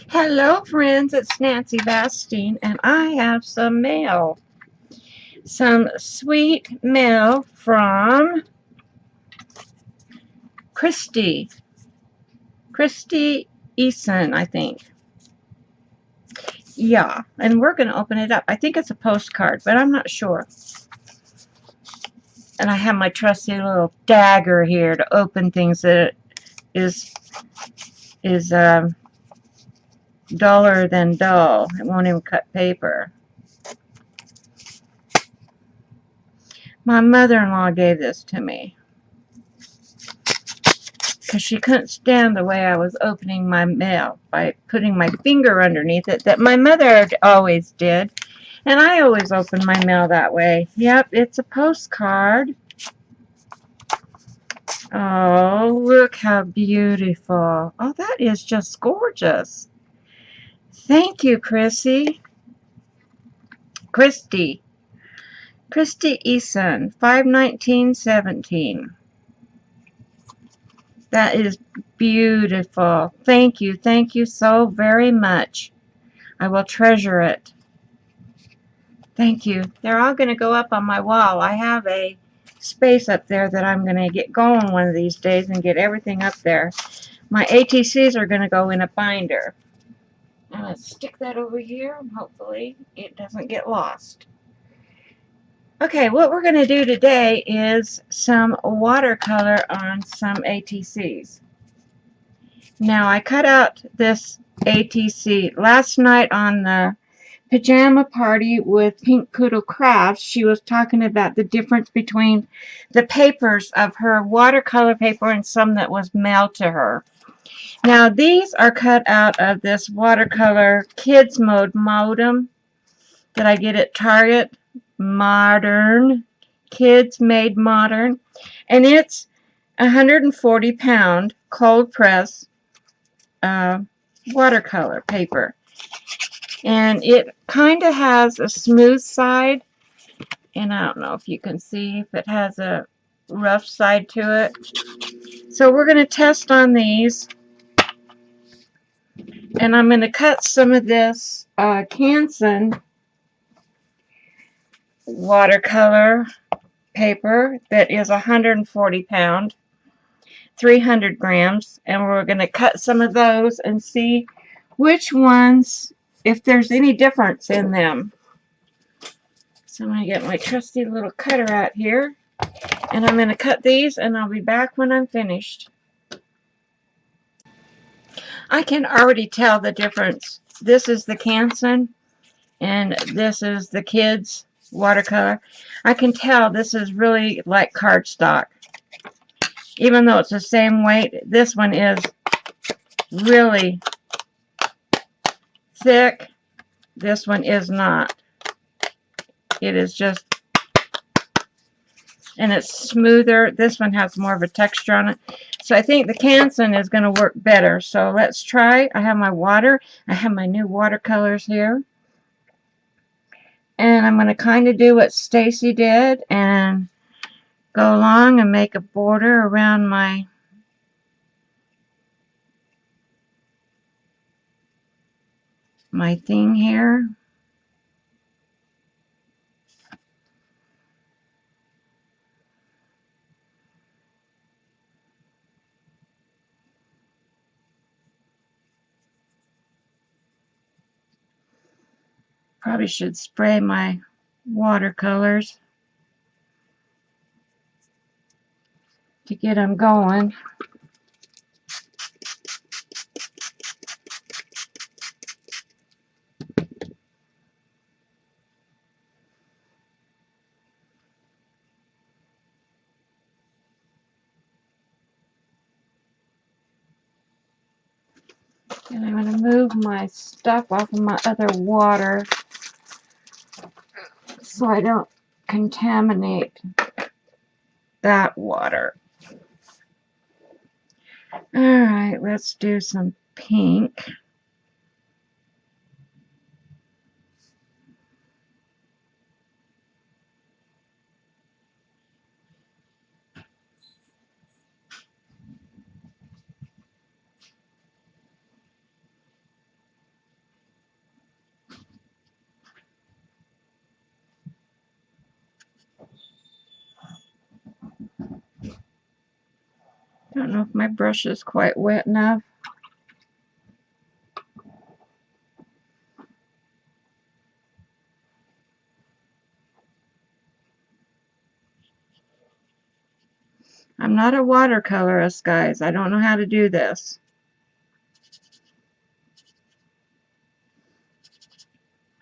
Hello, friends. It's Nancy Bastine, and I have some mail. Some sweet mail from Christy. Christy Eason, I think. Yeah, and we're going to open it up. I think it's a postcard, but I'm not sure. And I have my trusty little dagger here to open things that is duller than dull. It won't even cut paper. My mother-in-law gave this to me because she couldn't stand the way I was opening my mail by putting my finger underneath it, that my mother always did, and I always open my mail that way. Yep, it's a postcard. Oh, look how beautiful. Oh, that is just gorgeous. Thank you, Chrissy. Christy. Christy Eason, 5/19/17. That is beautiful. Thank you. Thank you so very much. I will treasure it. Thank you. They're all going to go up on my wall. I have a space up there that I'm going to get going one of these days and get everything up there. My ATCs are going to go in a binder. Now let's stick that over here and hopefully it doesn't get lost. Okay, what we're going to do today is some watercolor on some ATCs. Now I cut out this ATC last night on the pajama party with Pink Poodle Crafts. She was talking about the difference between the papers of her watercolor paper and some that was mailed to her. Now these are cut out of this watercolor kids mode modem that I get at Target. Modern. Kids made modern. And it's 140-pound cold press watercolor paper. And it kind of has a smooth side, and I don't know if you can see if it has a rough side to it. So we're going to test on these, and I'm going to cut some of this Canson watercolor paper that is 140-pound, 300 grams, and we're going to cut some of those and see which ones, if there's any difference in them. So I'm going to get my trusty little cutter out here, and I'm going to cut these, and I'll be back when I'm finished. I can already tell the difference. This is the Canson, and this is the kids' watercolor. I can tell this is really like cardstock. Even though it's the same weight, this one is really thick. This one is not. It is just, and it's smoother. This one has more of a texture on it. So I think the Canson is going to work better. So let's try. I have my water. I have my new watercolors here. And I'm going to kind of do what Stacy did and go along and make a border around my thing here. Probably should spray my watercolors to get them going. And I'm going to move my stuff off of my other water so I don't contaminate that water. Alright, let's do some pink. don't know if my brush is quite wet enough. I'm not a watercolorist, guys. I don't know how to do this.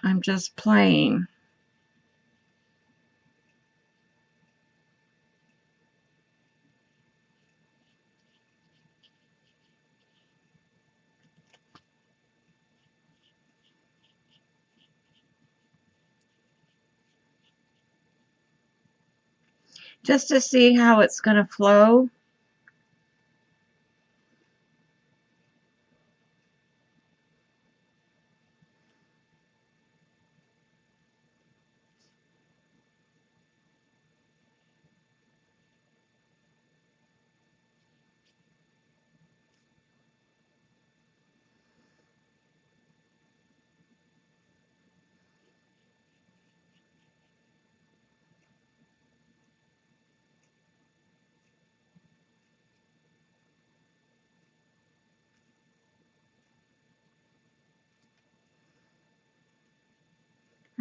I'm just playing. Just to see how it's going to flow.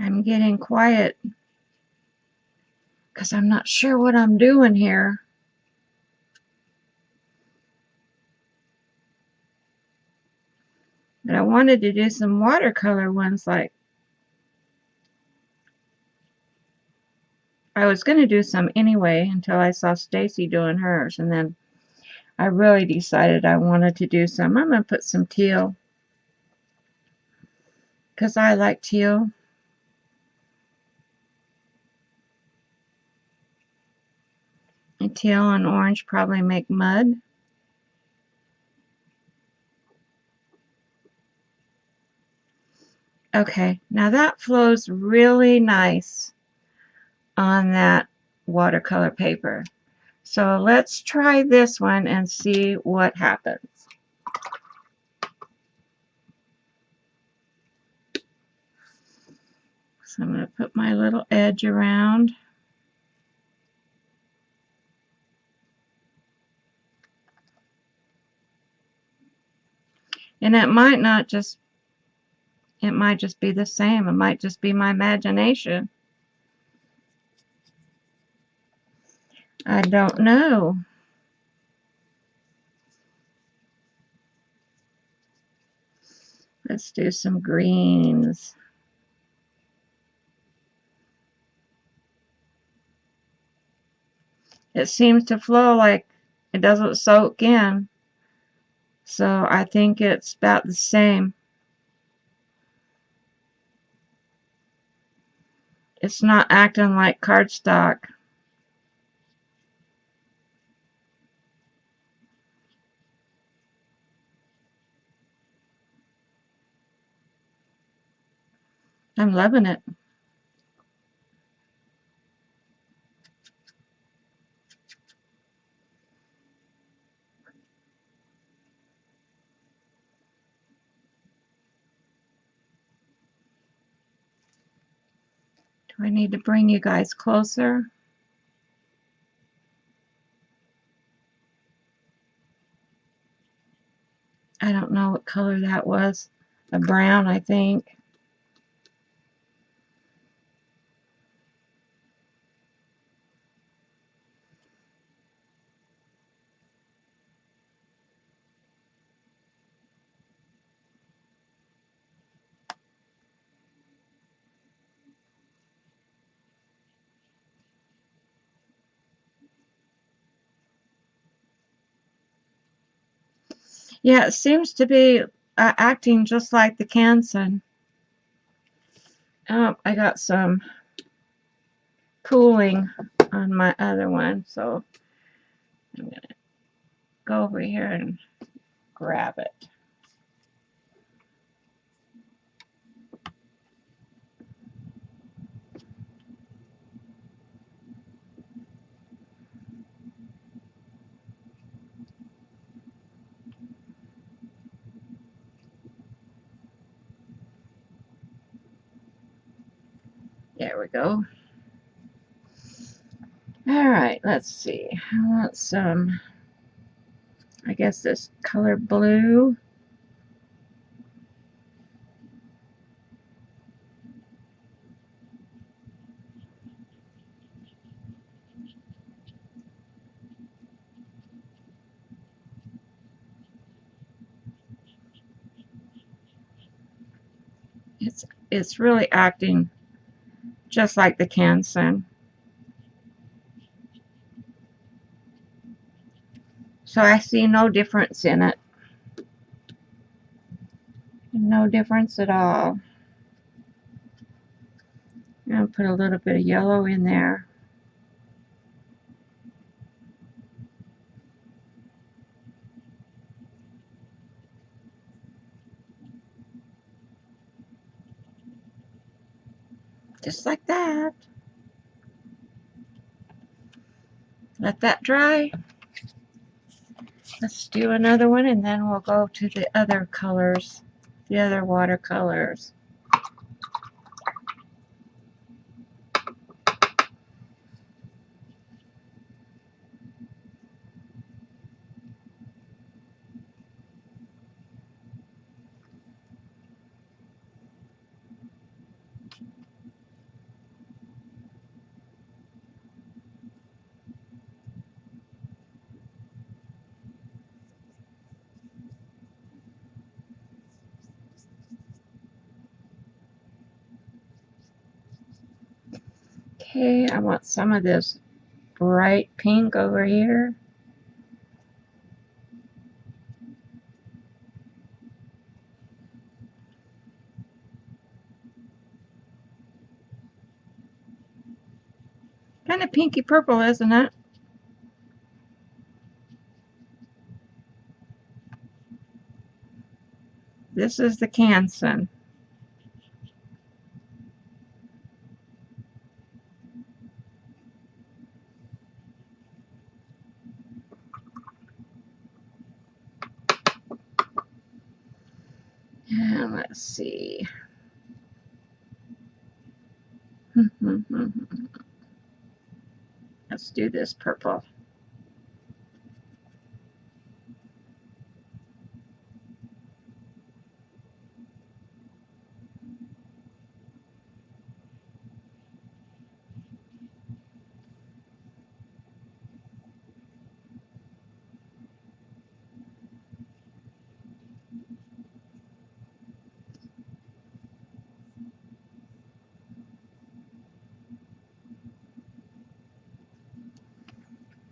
I'm getting quiet because I'm not sure what I'm doing here. But I wanted to do some watercolor ones, like I was going to do some anyway until I saw Stacy doing hers, and then I really decided I wanted to do some. I'm going to put some teal because I like teal. And teal and orange probably make mud. Okay, now that flows really nice on that watercolor paper. So let's try this one and see what happens. So I'm going to put my little edge around. And it might just be the same. It might just be my imagination. I don't know. Let's do some greens. It seems to flow like it doesn't soak in. So I think it's about the same. It's not acting like cardstock. I'm loving it. Do I need to bring you guys closer? I don't know what color that was. A brown, I think. Yeah, it seems to be acting just like the Canson. Oh, I got some cooling on my other one, so I'm going to go over here and grab it. There we go. All right, let's see. I want some I guess this color blue. It's really acting just like the Canson. So I see no difference in it. No difference at all. I'm going to put a little bit of yellow in there. Just like that. Let that dry. Let's do another one and then we'll go to the other colors, the other watercolors. Okay, I want some of this bright pink over here. Kind of pinky purple, isn't it? This is the Canson. And let's see. Let's do this purple.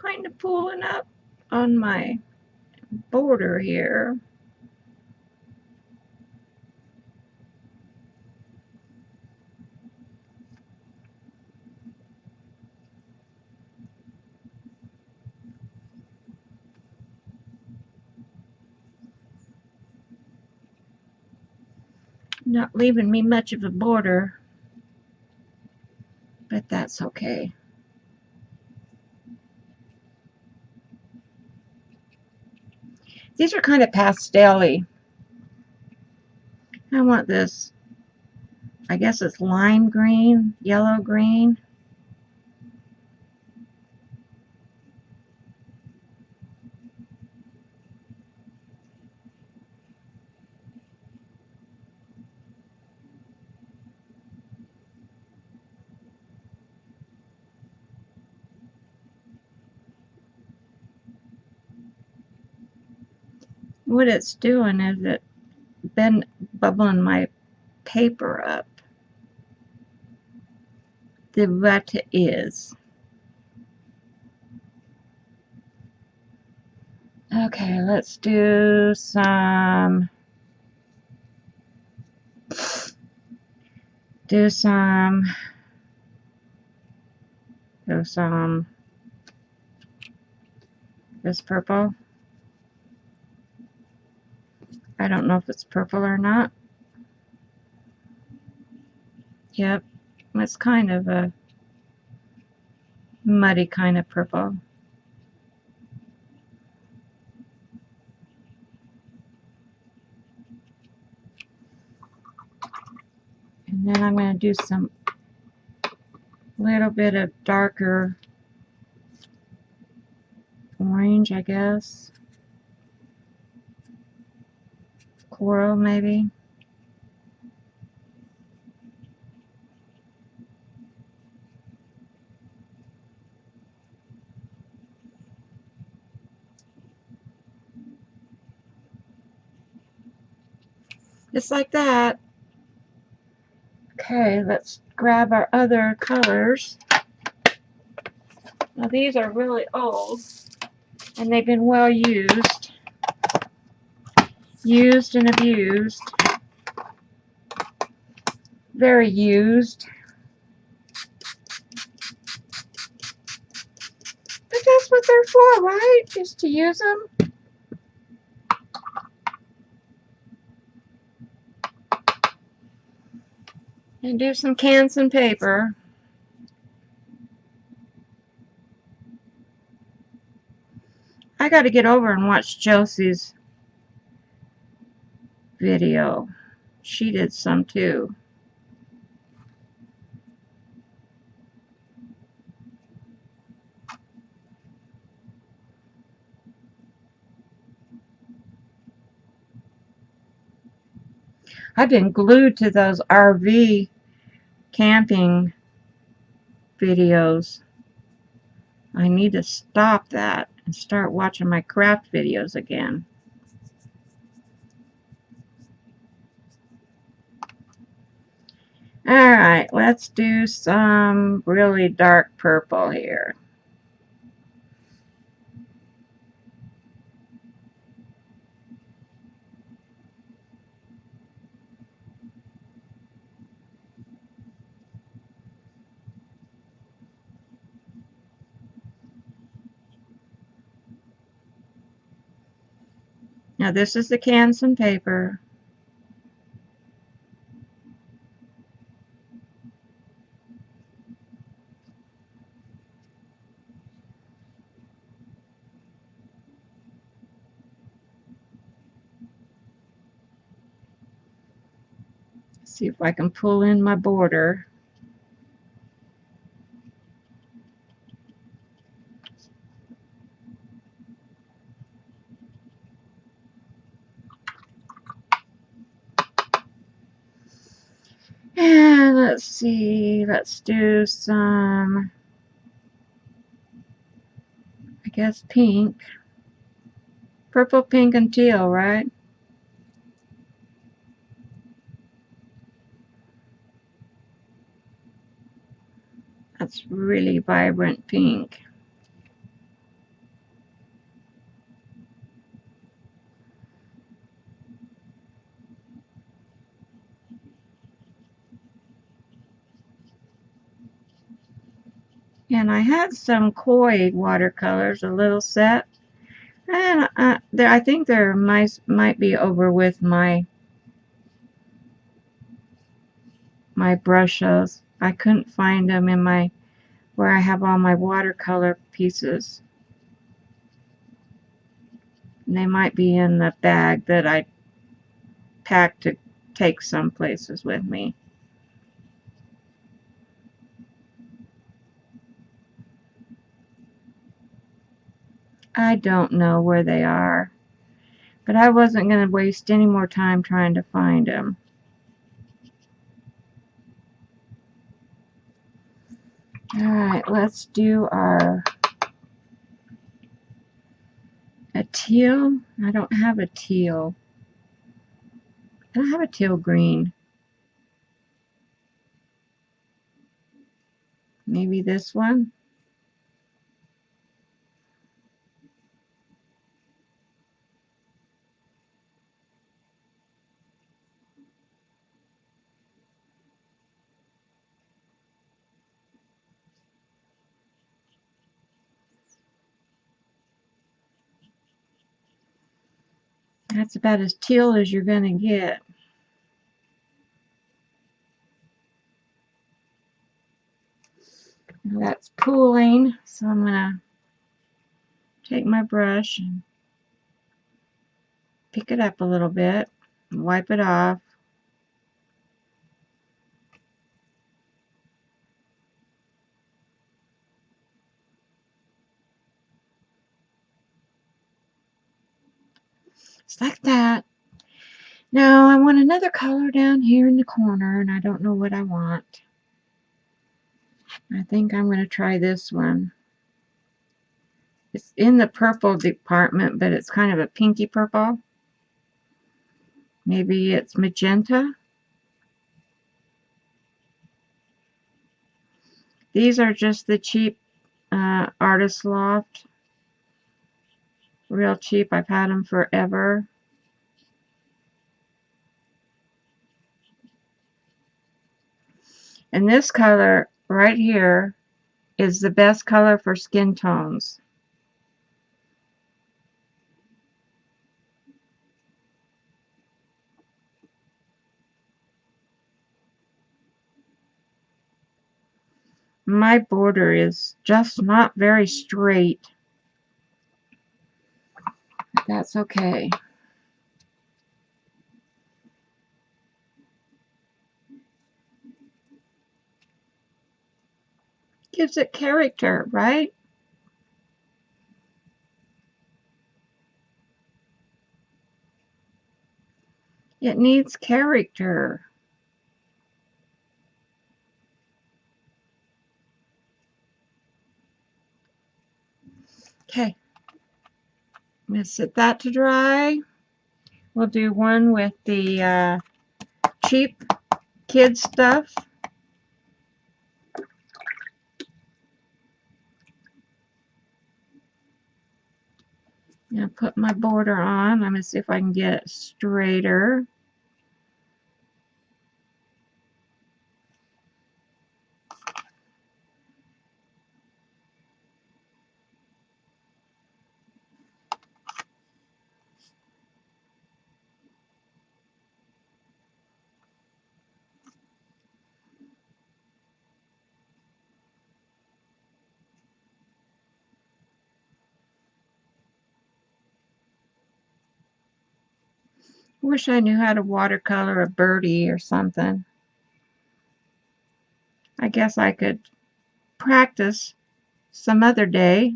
Kind of pulling up on my border here. Not leaving me much of a border, but that's okay. These are kind of pastel-y. I want this, I guess it's lime green, yellow green. What it's doing is it's been bubbling my paper up. The what is. Okay, let's do some this purple. I don't know if it's purple or not. Yep, it's kind of a muddy kind of purple. And then I'm going to do some little bit of darker orange, I guess. coral maybe. Just like that. Okay, let's grab our other colors. Now these are really old and they've been well used. Used and abused. Very used. But that's what they're for, right? Just to use them. And do some Canson paper. I got to get over and watch Josie's video. She did some too. I've been glued to those RV camping videos. I need to stop that and start watching my craft videos again. Alright, let's do some really dark purple here. Now this is the Canson paper. See if I can pull in my border. And let's see, let's do some, I guess, pink. Purple, pink, and teal, right? That's really vibrant pink. And I had some koi watercolors, a little set. And I think there might be over with my brushes. I couldn't find them in my where I have all my watercolor pieces. And they might be in the bag that I packed to take some places with me. I don't know where they are, but I wasn't going to waste any more time trying to find them. Alright, let's do a teal. I don't have a teal. I don't have a teal green. Maybe this one? That's about as teal as you're going to get. Now that's pooling, so I'm going to take my brush and pick it up a little bit and wipe it off. Just like that. Now I want another color down here in the corner, and I don't know what I want. I think I'm going to try this one. It's in the purple department, but it's kind of a pinky purple. Maybe it's magenta. These are just the cheap Artist Loft. Real cheap. I've had them forever. And this color right here is the best color for skin tones. My border is just not very straight. But that's okay. Gives it character, right? It needs character. Okay. I'm going to set that to dry. We'll do one with the cheap kid stuff. I'm going to put my border on. I'm going to see if I can get it straighter. Wish I knew how to watercolor a birdie or something. I guess I could practice some other day.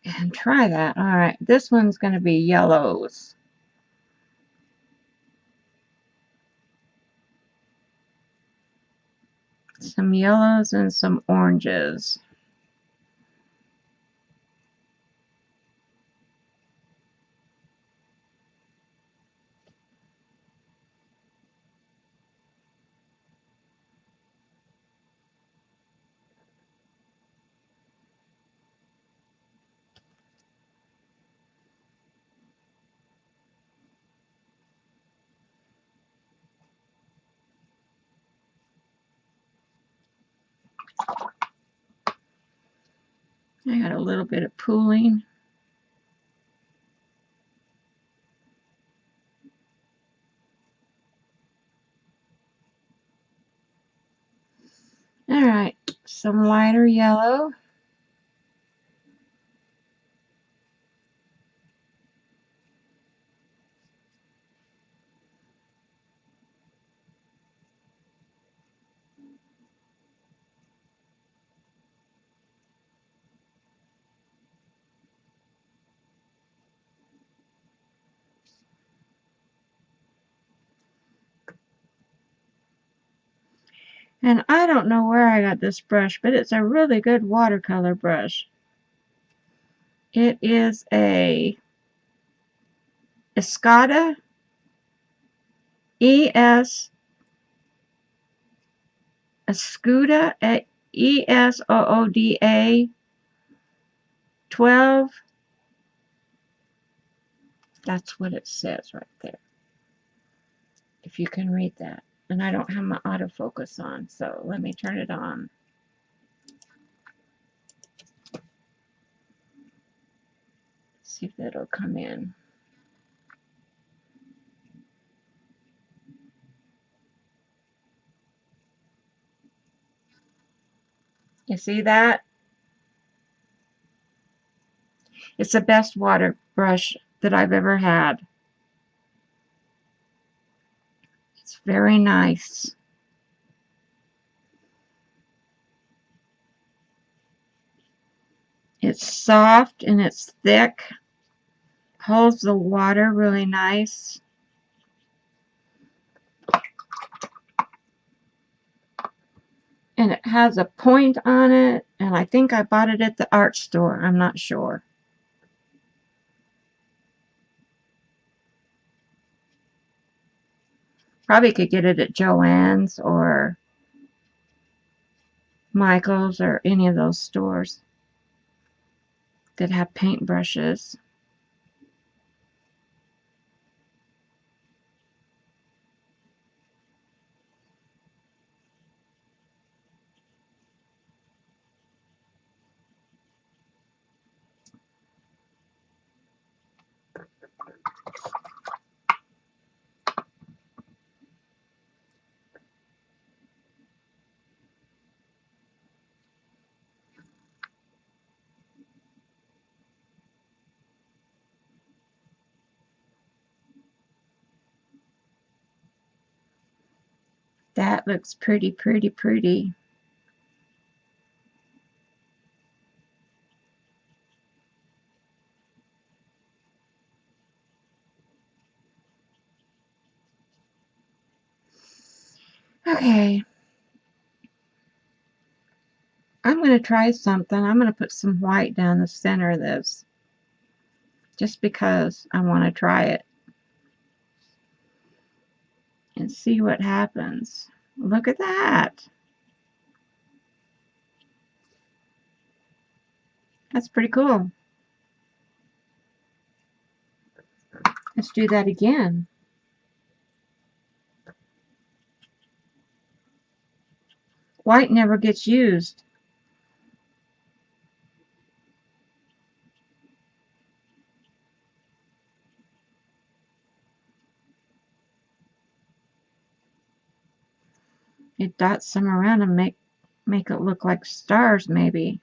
And try that. Alright, this one's going to be yellows. Some yellows and some oranges. I got a little bit of pooling. Alright, some lighter yellow. And I don't know where I got this brush, but it's a really good watercolor brush. It is a Escada Escuda ESOODA 12. That's what it says right there, if you can read that. And I don't have my autofocus on, so let me turn it on. See if that'll come in. You see that? It's the best water brush that I've ever had. It's very nice. It's soft and it's thick. holds the water really nice. And it has a point on it, and I think I bought it at the art store. I'm not sure. Probably could get it at Joann's or Michael's or any of those stores that have paintbrushes. That looks pretty, pretty, pretty. Okay. I'm going to try something. I'm going to put some white down the center of this. Just because I want to try it. And see what happens. Look at that. That's pretty cool. Let's do that again. White never gets used. It dots some around and make it look like stars maybe.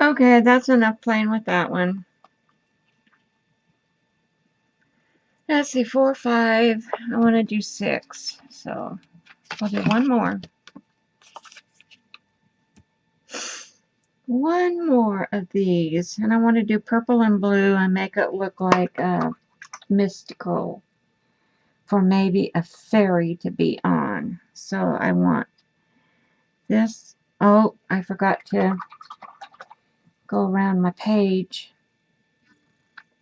Okay, that's enough playing with that one. Let's see, 4, 5. I want to do 6. So I'll do one more. One more of these. And I want to do purple and blue and make it look like mystical for maybe a fairy to be on. So I want this. Oh, I forgot to go around my page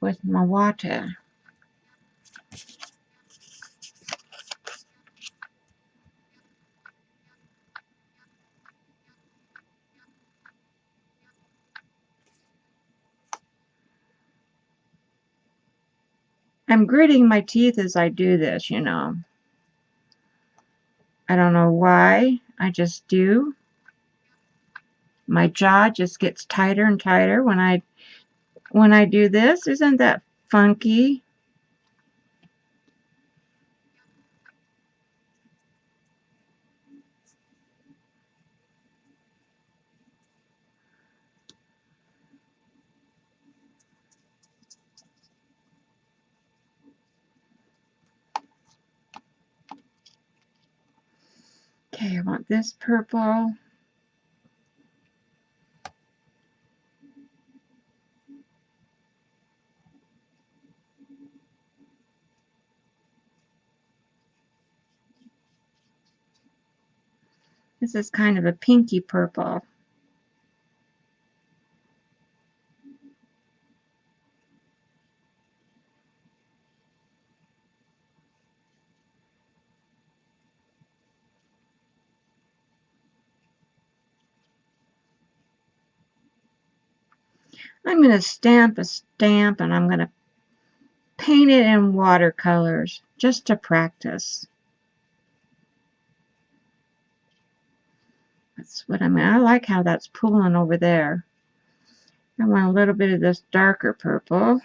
with my water. I'm gritting my teeth as I do this, you know. I don't know why. I just do. My jaw just gets tighter and tighter when I do this. Isn't that funky? Okay, I want this purple. This is kind of a pinky purple. I'm going to stamp a stamp and I'm going to paint it in watercolors just to practice. That's what I mean. I like how that's pulling over there. I want a little bit of this darker purple.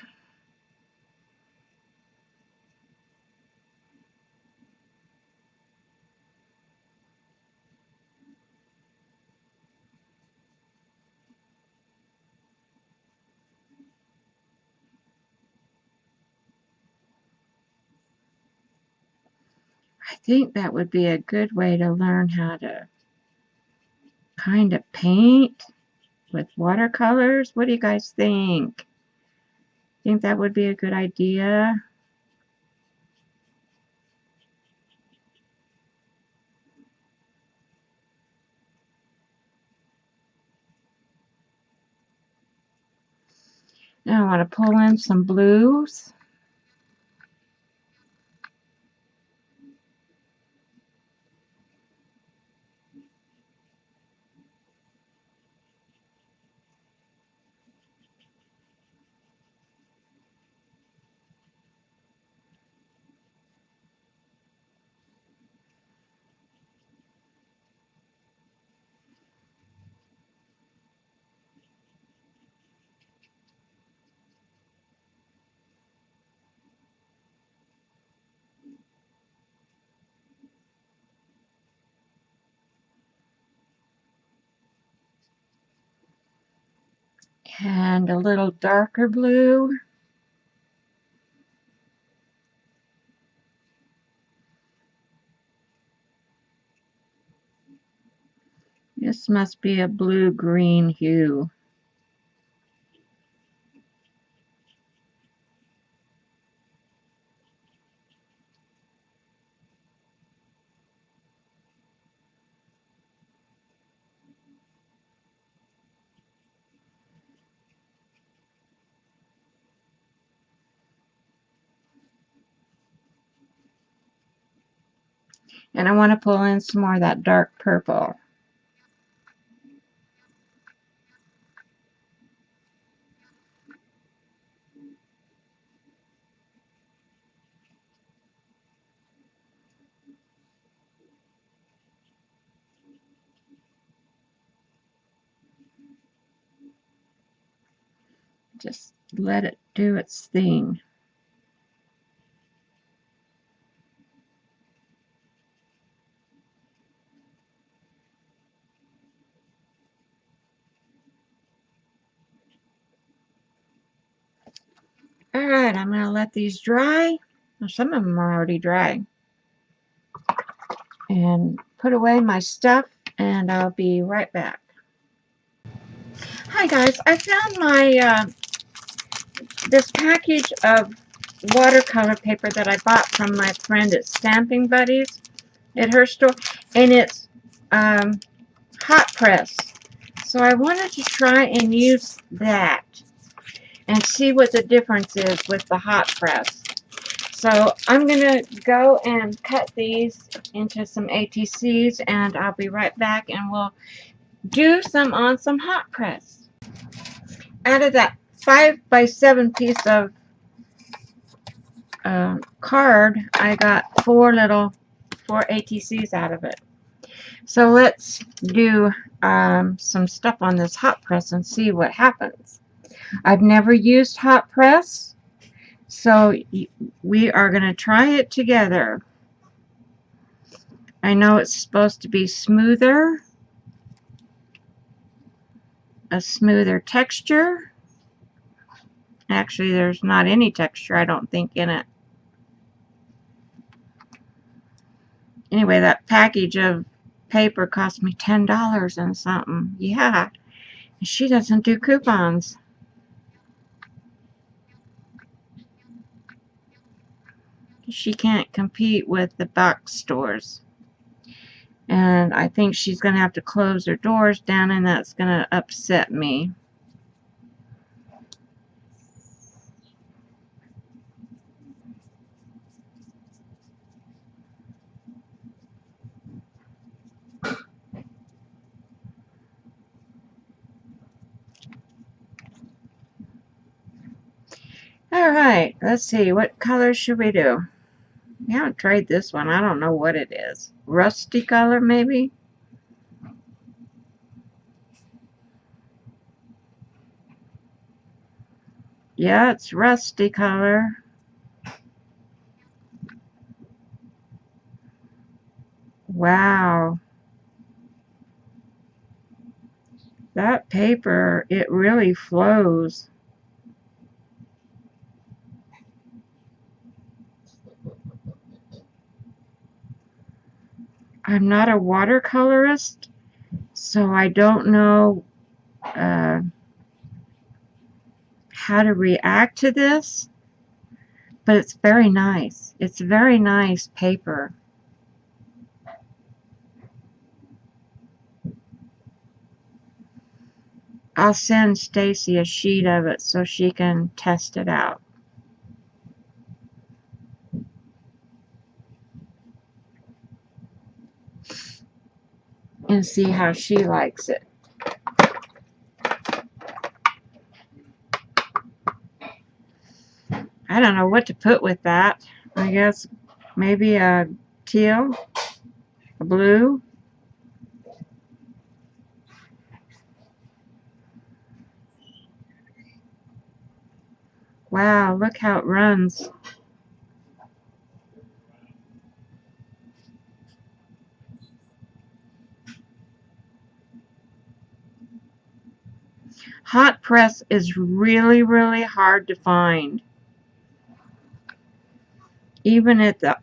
think that would be a good way to learn how to kind of paint with watercolors. What do you guys think? Think that would be a good idea? Now I want to pull in some blues. And a little darker blue. This must be a blue-green hue. And I want to pull in some more of that dark purple. Just let it do its thing. Alright, I'm going to let these dry. Well, some of them are already dry. And put away my stuff, and I'll be right back. Hi guys, I found my this package of watercolor paper that I bought from my friend at Stamping Buddies at her store, and it's hot press. So I wanted to try and use that and see what the difference is with the hot press. So I'm going to go and cut these into some ATCs, and I'll be right back, and we'll do some on some hot press. Out of that 5x7 piece of card, I got four ATCs out of it. So let's do some stuff on this hot press and see what happens. I've never used hot press, so we are going to try it together. I know it's supposed to be smoother, a smoother texture. Actually, there's not any texture, I don't think, in it. Anyway, that package of paper cost me $10 and something. Yeah, she doesn't do coupons. She can't compete with the box stores. And I think she's going to have to close her doors down, and that's going to upset me. Alright, let's see. What color should we do? We haven't tried this one. I don't know what it is. Rusty color, maybe? Yeah, it's rusty color. Wow. That paper, it really flows. I'm not a watercolorist, so I don't know how to react to this, but it's very nice. It's very nice paper. I'll send Stacy a sheet of it so she can test it out and see how she likes it. I don't know what to put with that. I guess maybe a teal, a blue. Wow, look how it runs. Hot press is really, really hard to find. Even at the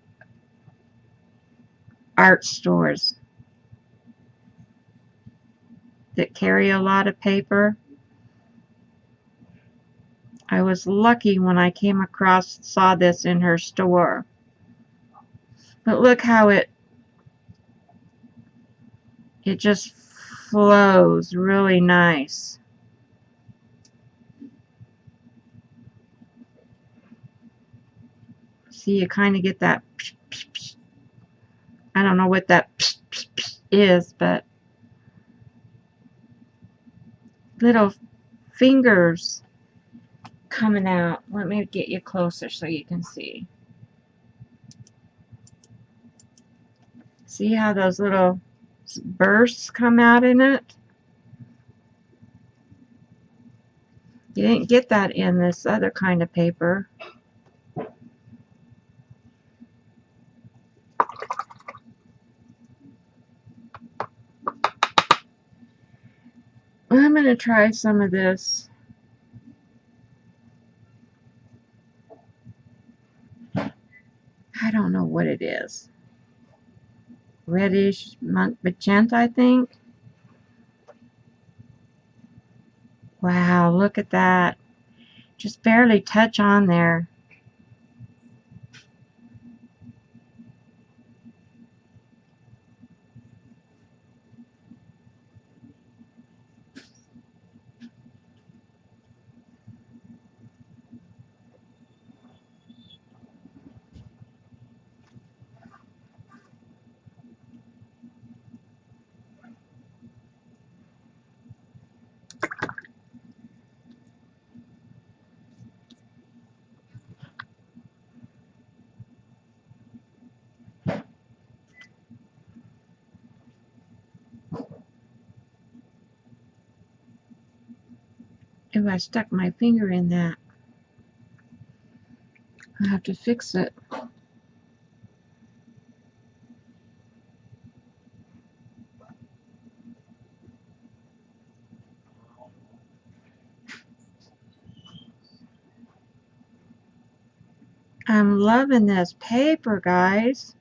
art stores that carry a lot of paper. I was lucky when I saw this in her store. But look how it just flows really nice. See, you kind of get that psh, psh, psh. I don't know what that psh, psh, psh is, but little fingers coming out. Let me get you closer so you can see. See how those little bursts come out in it? You didn't get that in this other kind of paper. I'm going to try some of this. I don't know what it is. Reddish magenta, I think. Wow, look at that. Just barely touch on there. If I stuck my finger in that, I'll have to fix it. I'm loving this paper, guys.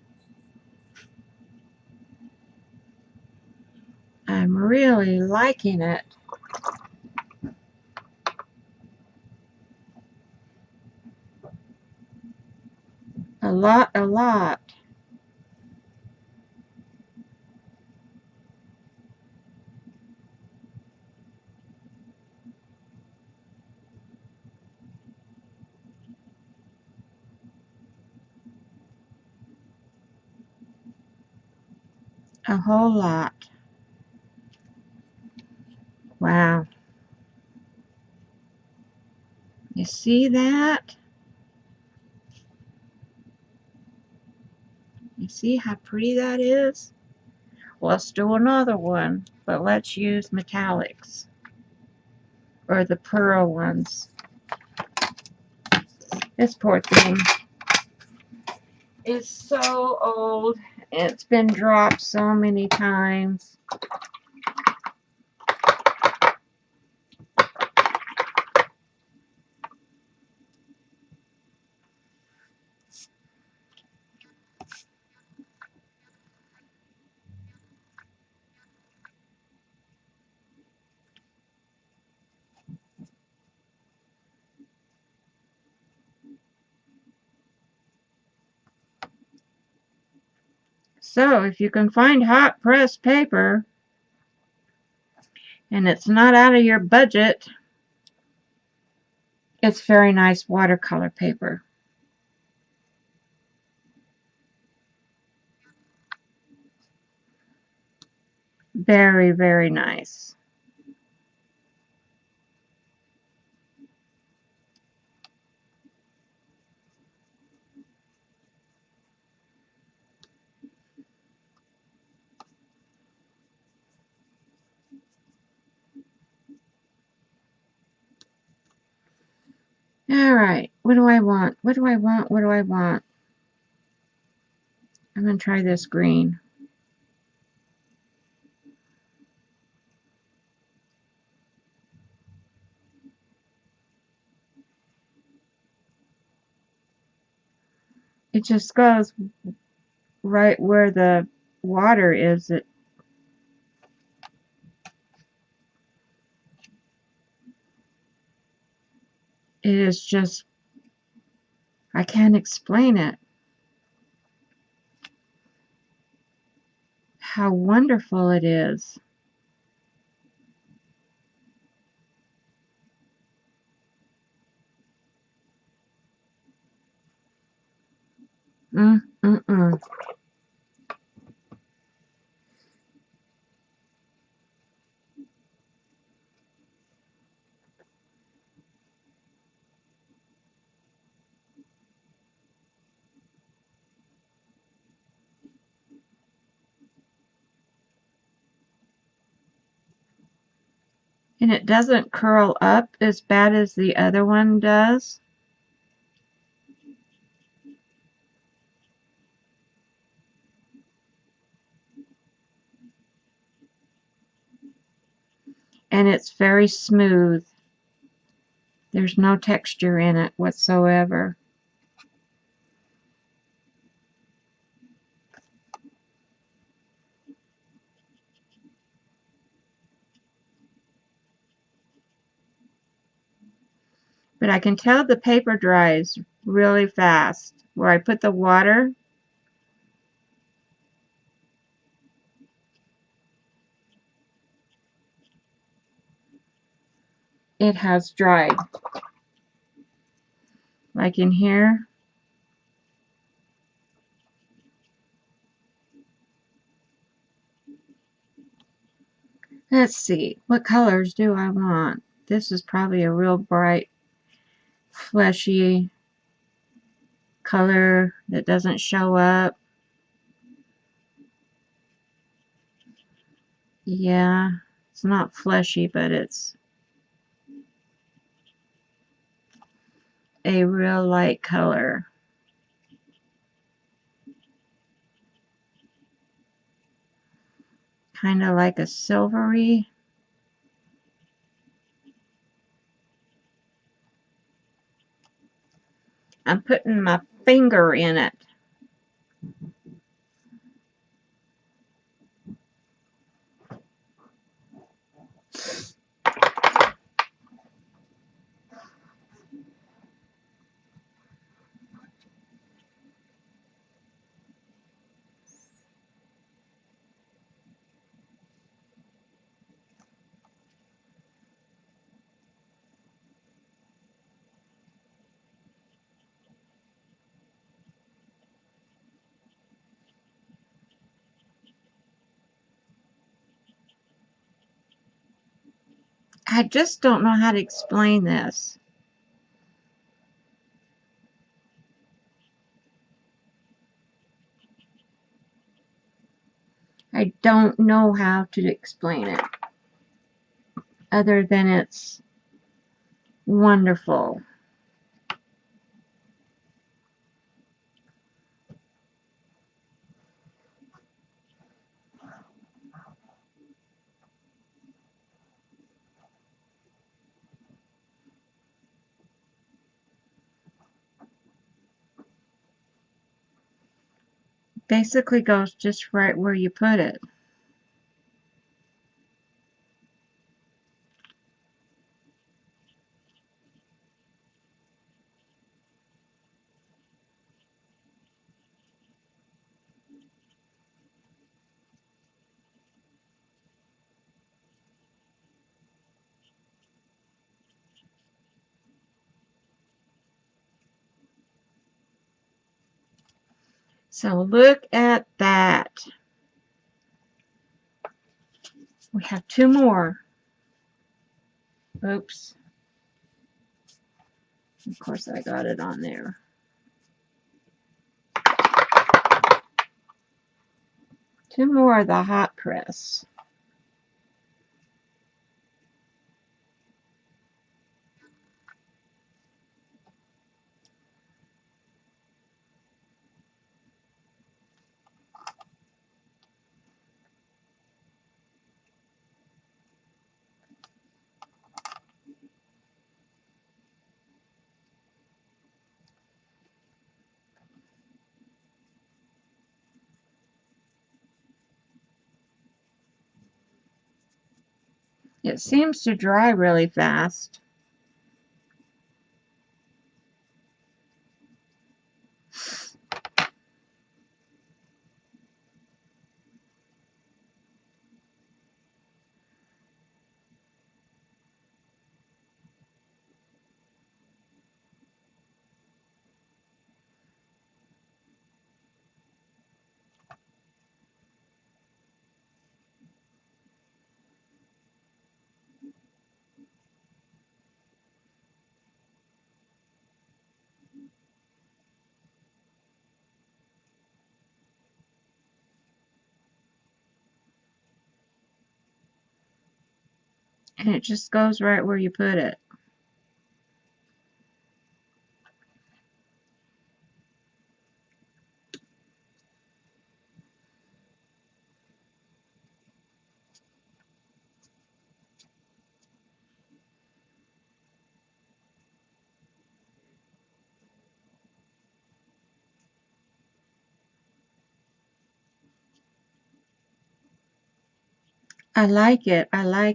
I'm really liking it. A lot, a lot. A whole lot. Wow. You see that? You see how pretty that is? Let's do another one, but let's use metallics. Or the pearl ones. This poor thing is so old. It's been dropped so many times. So if you can find hot press paper and it's not out of your budget, it's very nice watercolor paper. Very, very nice. All right, what do I want? What do I want? What do I want? I'm going to try this green. It just goes right where the water is. It is just, I can't explain it. How wonderful it is. Mm, mm, mm. And it doesn't curl up as bad as the other one does. And it's very smooth. There's no texture in it whatsoever. But I can tell the paper dries really fast. Where I put the water, it has dried. Like in here. Let's see, what colors do I want? This is probably a real bright, fleshy color that doesn't show up. Yeah, it's not fleshy, but it's a real light color. Kind of like a silvery. I'm putting my finger in it. I just don't know how to explain this. I don't know how to explain it other than it's wonderful. Basically goes just right where you put it. So look at that. We have 2 more. Oops. Of course I got it on there. Two more of the hot press. It seems to dry really fast. And it just goes right where you put it. I like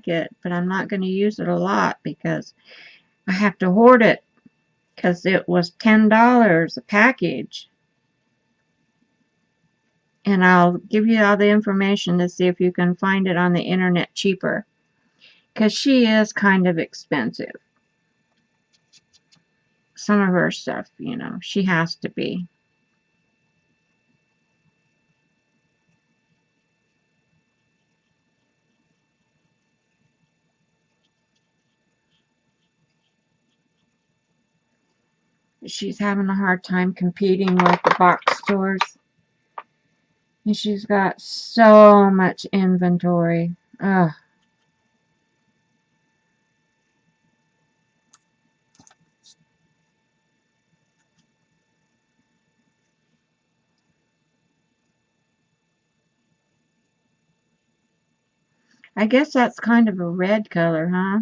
it, but I'm not going to use it a lot because I have to hoard it because it was $10 a package. And I'll give you all the information to see if you can find it on the internet cheaper. Because she is kind of expensive. Some of her stuff, you know, she has to be. She's having a hard time competing with the box stores. And she's got so much inventory. Ugh. I guess that's kind of a red color, huh?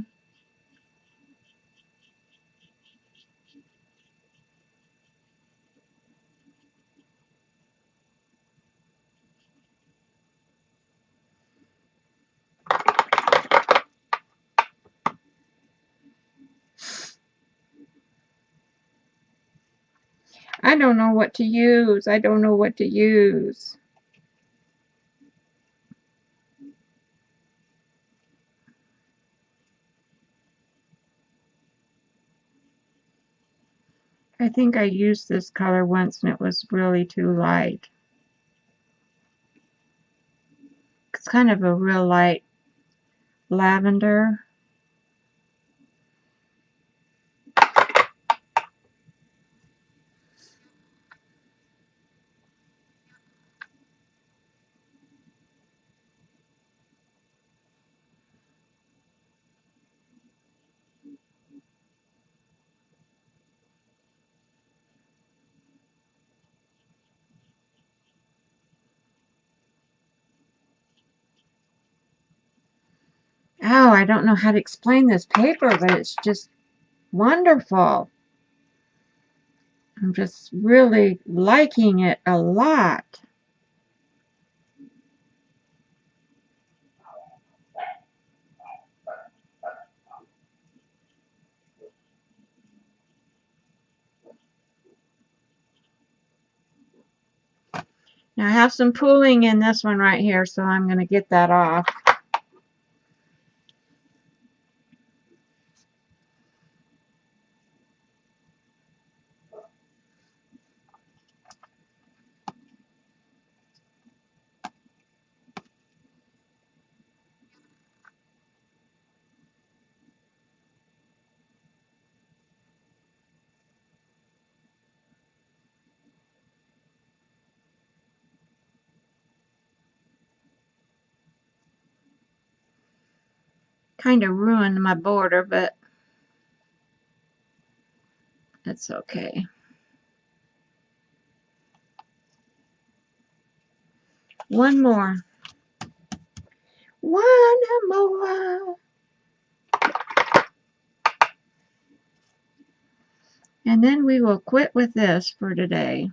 I don't know what to use. I don't know what to use. I think I used this color once and it was really too light. It's kind of a real light lavender. Oh, I don't know how to explain this paper, but it's just wonderful. I'm just really liking it a lot. Now I have some pooling in this one right here, so I'm going to get that off. Kind of ruined my border, but it's okay. One more. One more. And then we will quit with this for today.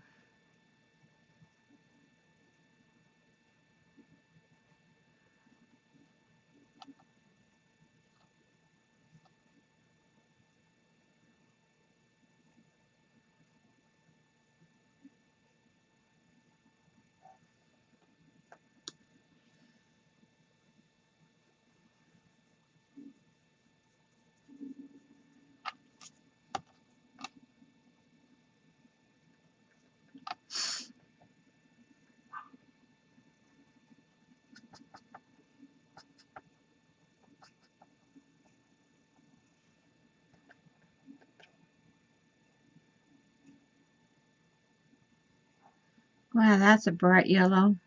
Wow, that's a bright yellow.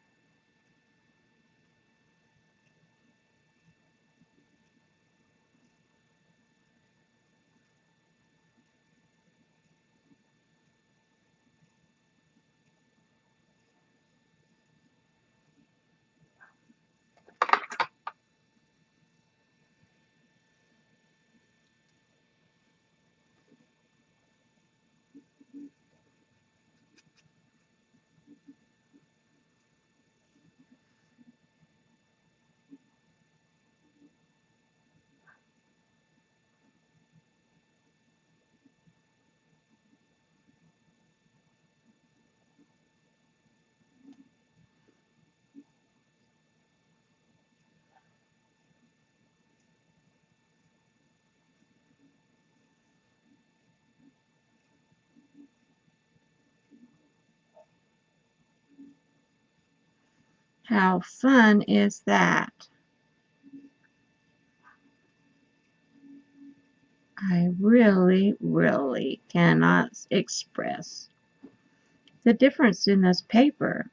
How fun is that? I really, really cannot express the difference in this paper.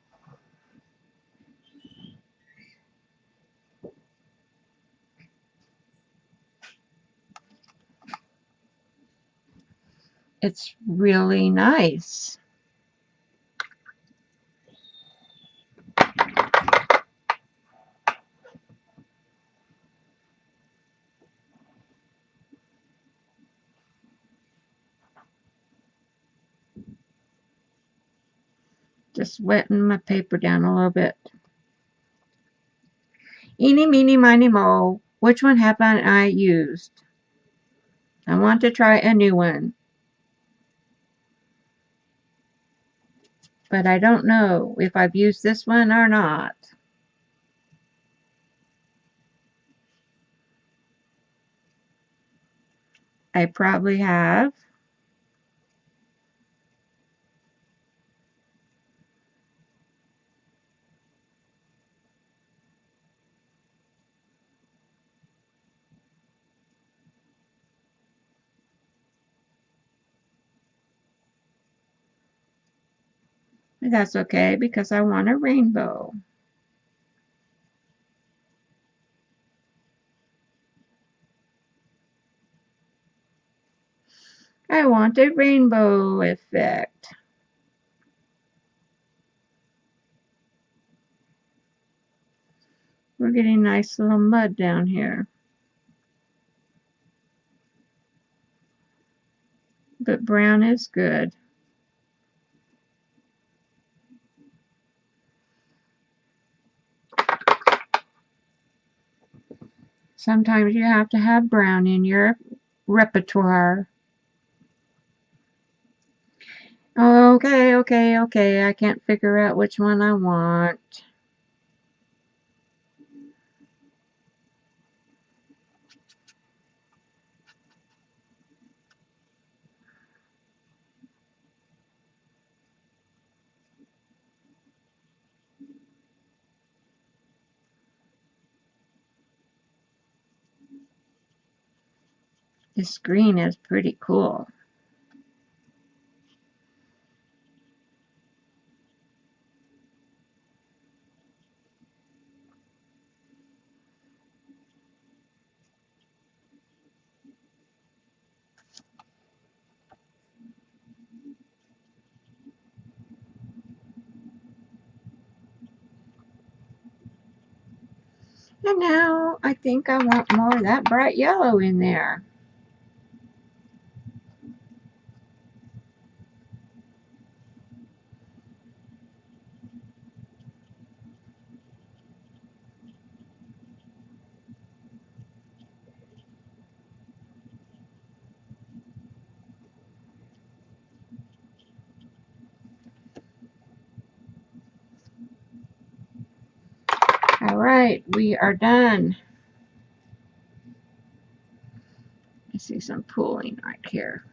It's really nice. Just wetting my paper down a little bit. Eeny, meeny, miny, mo. Which one haven't I used? I want to try a new one. But I don't know if I've used this one or not. I probably have. But that's okay because I want a rainbow. I want a rainbow effect. We're getting nice little mud down here. But brown is good. Sometimes you have to have brown in your repertoire. Okay, okay, okay. I can't figure out which one I want. This green is pretty cool. And now I think I want more of that bright yellow in there. All right, we are done. I see some pooling right here.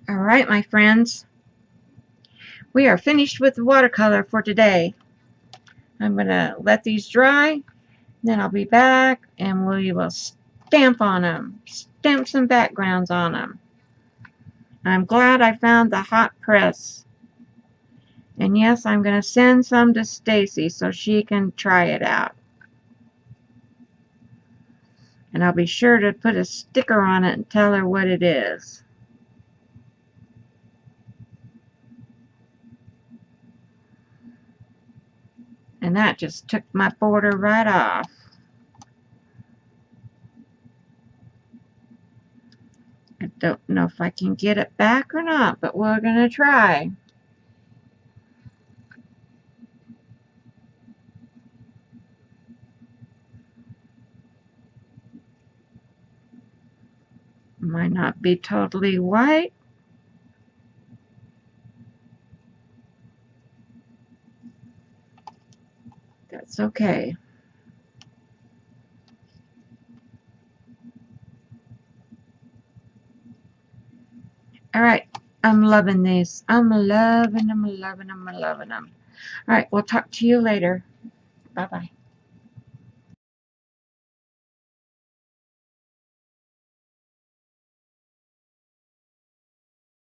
All right, my friends. We are finished with the watercolor for today. I'm going to let these dry. Then I'll be back and we will stamp on them. Stamp some backgrounds on them. I'm glad I found the hot press. And yes, I'm going to send some to Stacy so she can try it out. And I'll be sure to put a sticker on it and tell her what it is. And that just took my border right off. I don't know if I can get it back or not, but we're going to try. Might not be totally white. That's okay. All right. I'm loving these. I'm loving them, loving them, loving them. All right. We'll talk to you later. Bye-bye.